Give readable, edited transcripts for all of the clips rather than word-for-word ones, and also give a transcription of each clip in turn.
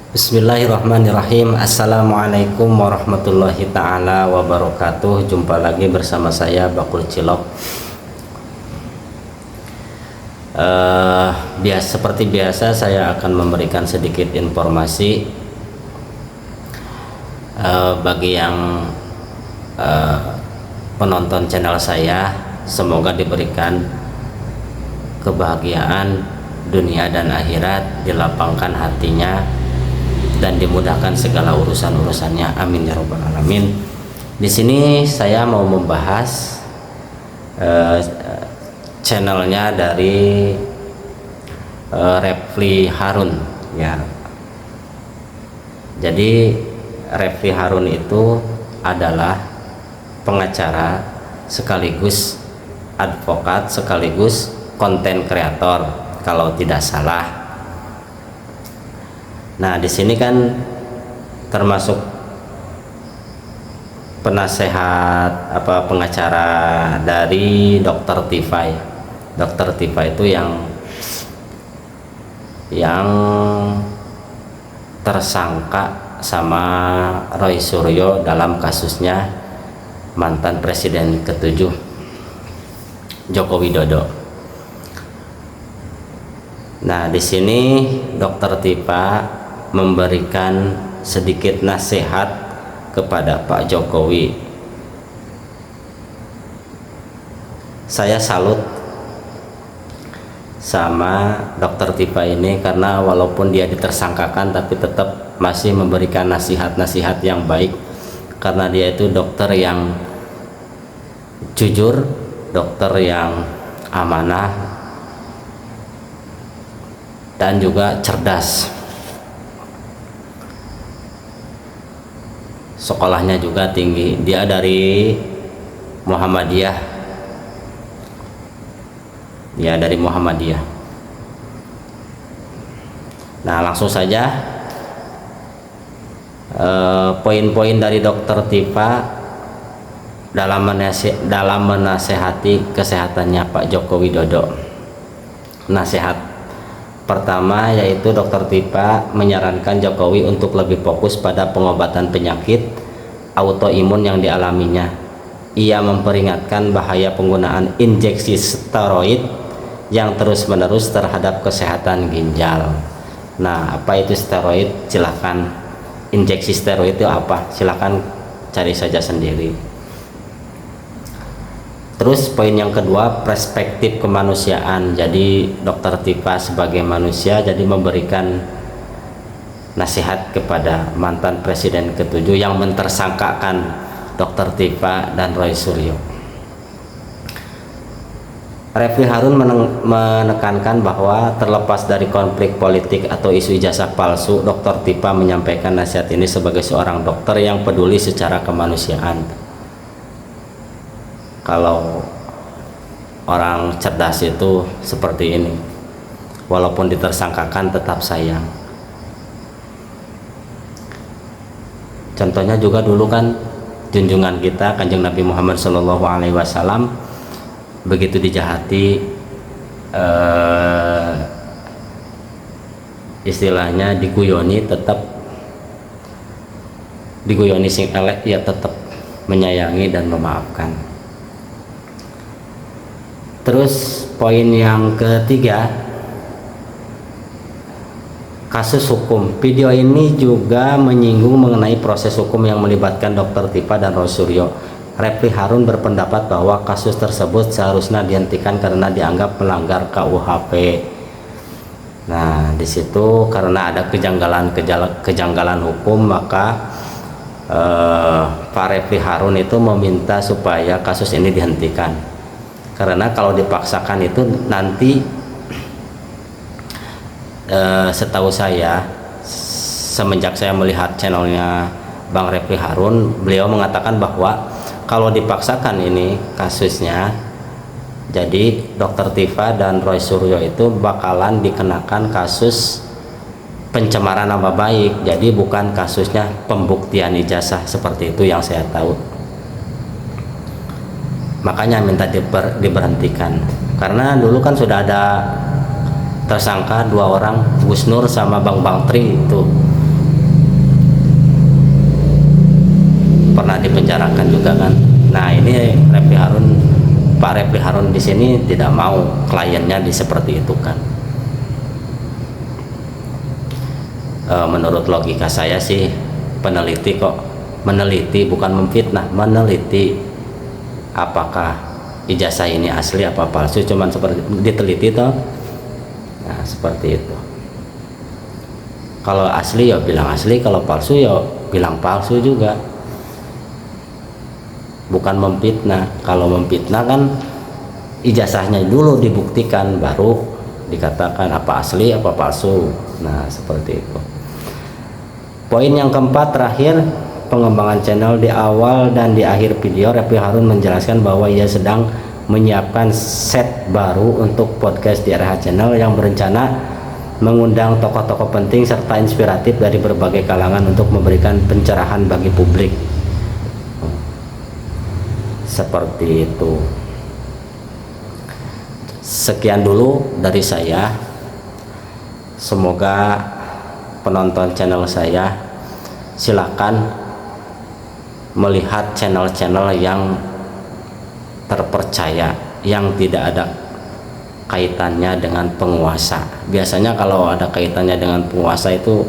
Bismillahirrahmanirrahim. Assalamualaikum warahmatullahi ta'ala wabarakatuh. Jumpa lagi bersama saya Bakul Cilok. Seperti biasa saya akan memberikan sedikit informasi bagi yang penonton channel saya. Semoga diberikan kebahagiaan dunia dan akhirat, dilapangkan hatinya dan dimudahkan segala urusan-urusannya. Amin ya rabbal alamin. Di sini saya mau membahas channelnya dari Refli Harun ya. Jadi Refli Harun itu adalah pengacara sekaligus advokat sekaligus konten kreator kalau tidak salah. Nah, di sini kan termasuk penasehat pengacara dari Dr. Tifa. Dr. Tifa itu yang tersangka sama Roy Suryo dalam kasusnya mantan presiden ke-7 Joko Widodo. Nah, di sini Dr. Tifa memberikan sedikit nasihat kepada Pak Jokowi. Saya salut sama Dr. Tifa ini karena walaupun dia ditersangkakan tapi tetap masih memberikan nasihat-nasihat yang baik, karena dia itu dokter yang jujur, dokter yang amanah dan juga cerdas. Sekolahnya juga tinggi, dia dari Muhammadiyah. Nah, langsung saja poin-poin dari Dr. Tifa dalam menasehati kesehatannya Pak Joko Widodo. Nasihat pertama yaitu Dr. Tifa menyarankan Jokowi untuk lebih fokus pada pengobatan penyakit autoimun yang dialaminya. Ia memperingatkan bahaya penggunaan injeksi steroid yang terus-menerus terhadap kesehatan ginjal. Nah, apa itu steroid? Silahkan, injeksi steroid itu apa? Silahkan cari saja sendiri. Terus poin yang kedua, perspektif kemanusiaan. Jadi Dr. Tifa sebagai manusia jadi memberikan nasihat kepada mantan presiden ke-7 yang mentersangkakan Dr. Tifa dan Roy Suryo. Refli Harun menekankan bahwa terlepas dari konflik politik atau isu ijazah palsu, Dr. Tifa menyampaikan nasihat ini sebagai seorang dokter yang peduli secara kemanusiaan. Kalau orang cerdas itu seperti ini, walaupun ditersangkakan tetap sayang. Contohnya juga dulu kan junjungan kita Kanjeng Nabi Muhammad SAW begitu dijahati, istilahnya diguyoni, tetap diguyoni sing elek, ya tetap menyayangi dan memaafkan. Terus poin yang ketiga, kasus hukum. Video ini juga menyinggung mengenai proses hukum yang melibatkan Dr. Tifa dan Roy Suryo. Refli Harun berpendapat bahwa kasus tersebut seharusnya dihentikan karena dianggap melanggar KUHP. Nah, di situ karena ada kejanggalan hukum, maka Pak Refli Harun itu meminta supaya kasus ini dihentikan. Karena kalau dipaksakan itu nanti setahu saya, semenjak saya melihat channelnya Bang Refli Harun, beliau mengatakan bahwa kalau dipaksakan ini kasusnya, jadi Dr. Tifa dan Roy Suryo itu bakalan dikenakan kasus pencemaran nama baik. Jadi bukan kasusnya pembuktian ijazah seperti itu yang saya tahu. Makanya minta diberhentikan, karena dulu kan sudah ada tersangka 2 orang, Gus Nur sama Bang Tri itu dipenjarakan juga kan. Nah ini Pak Refli Harun di sini tidak mau kliennya seperti itu kan. Menurut logika saya sih, peneliti kok meneliti, bukan memfitnah, meneliti apakah ijazah ini asli apa palsu, cuman seperti diteliti toh. Nah seperti itu. Kalau asli ya bilang asli, kalau palsu ya bilang palsu juga. Bukan memfitnah. Kalau memfitnah kan ijazahnya dulu dibuktikan, baru dikatakan apa asli apa palsu. Nah seperti itu. Poin yang keempat terakhir, pengembangan channel. Di awal dan di akhir video, Refli Harun menjelaskan bahwa ia sedang menyiapkan set baru untuk podcast di RH Channel yang berencana mengundang tokoh-tokoh penting serta inspiratif dari berbagai kalangan untuk memberikan pencerahan bagi publik. Seperti itu. Sekian dulu dari saya. Semoga penonton channel saya silakan melihat channel-channel yang terpercaya, yang tidak ada kaitannya dengan penguasa. Biasanya kalau ada kaitannya dengan penguasa itu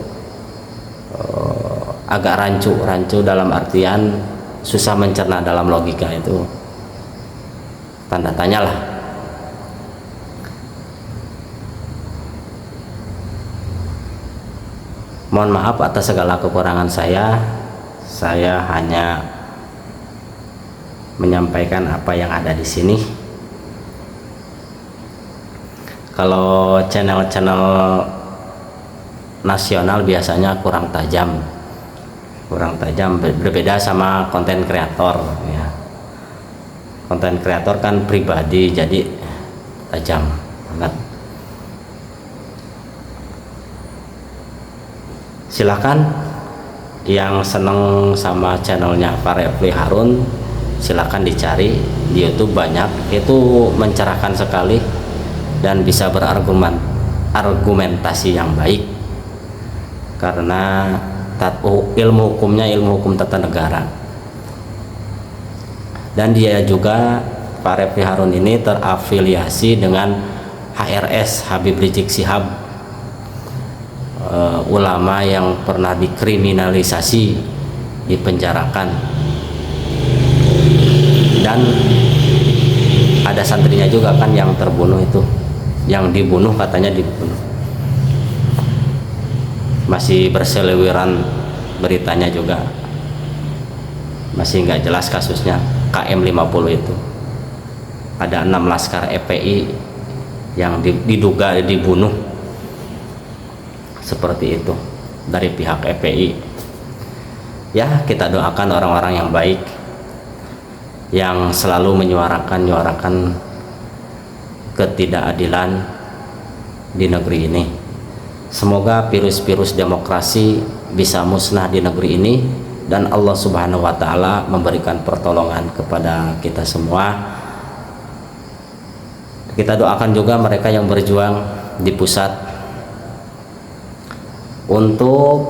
agak rancu dalam artian susah mencerna dalam logika, itu tanda tanya lah. Mohon maaf atas segala kekurangan saya hanya menyampaikan apa yang ada di sini. Kalau channel-channel nasional biasanya kurang tajam, berbeda sama konten kreator ya. Konten kreator kan pribadi, jadi tajam banget. Silakan yang seneng sama channelnya Pak Refli Harun, silakan dicari di YouTube, banyak, itu mencerahkan sekali dan bisa berargumentasi yang baik, karena ilmu hukumnya ilmu hukum tata negara. Dan dia juga, Pak Refli Harun ini terafiliasi dengan HRS, Habib Rizik Syihab, ulama yang pernah dikriminalisasi, dipenjarakan, dan ada santrinya juga kan yang terbunuh itu, yang dibunuh, katanya dibunuh, masih berseliweran beritanya juga, masih nggak jelas kasusnya. KM 50 itu ada 6 laskar FPI yang diduga dibunuh seperti itu dari pihak FPI. Ya, kita doakan orang-orang yang baik yang selalu menyuarakan ketidakadilan di negeri ini. Semoga virus-virus demokrasi bisa musnah di negeri ini dan Allah Subhanahu wa Ta'ala memberikan pertolongan kepada kita semua. Kita doakan juga mereka yang berjuang di pusat, untuk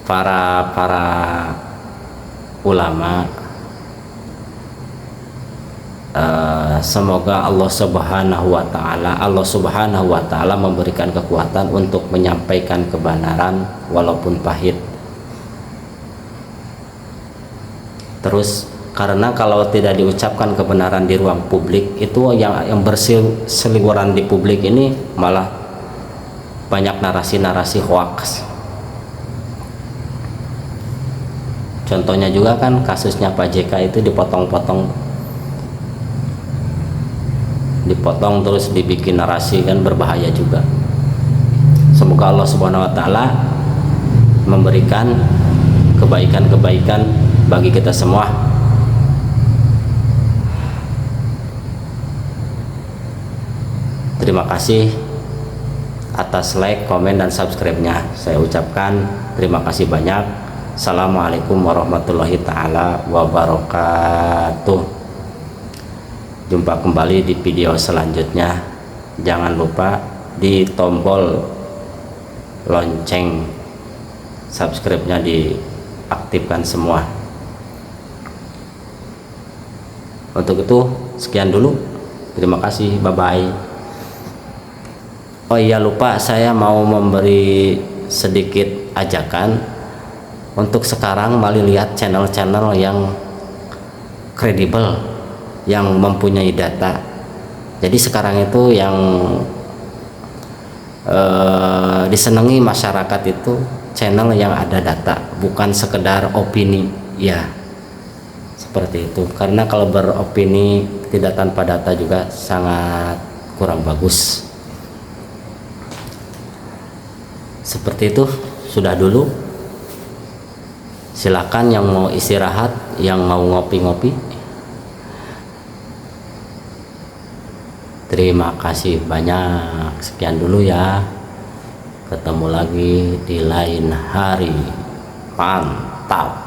para ulama. Semoga Allah Subhanahu wa Ta'ala memberikan kekuatan untuk menyampaikan kebenaran walaupun pahit. Terus karena kalau tidak diucapkan kebenaran di ruang publik, itu yang berseliweran di publik ini malah banyak narasi-narasi hoax. Contohnya juga kan kasusnya Pak JK itu dipotong terus dibikin narasi, kan berbahaya juga. Semoga Allah Subhanahu wa Ta'ala memberikan kebaikan-kebaikan bagi kita semua. Terima kasih atas like, komen, dan subscribe-nya. Saya ucapkan terima kasih banyak. Assalamualaikum warahmatullahi ta'ala wabarakatuh. Jumpa kembali di video selanjutnya. Jangan lupa di tombol lonceng subscribe-nya diaktifkan semua. Untuk itu sekian dulu, terima kasih, bye bye. Oh iya, lupa, saya mau memberi sedikit ajakan. Untuk sekarang mari lihat channel-channel yang kredibel, yang mempunyai data. Jadi sekarang itu yang disenangi masyarakat itu channel yang ada data, bukan sekedar opini ya, seperti itu. Karena kalau beropini tidak tanpa data juga sangat kurang bagus. Seperti itu, sudah dulu. Silakan yang mau istirahat, yang mau ngopi-ngopi. Terima kasih banyak. Sekian dulu ya. Ketemu lagi di lain hari. Mantap.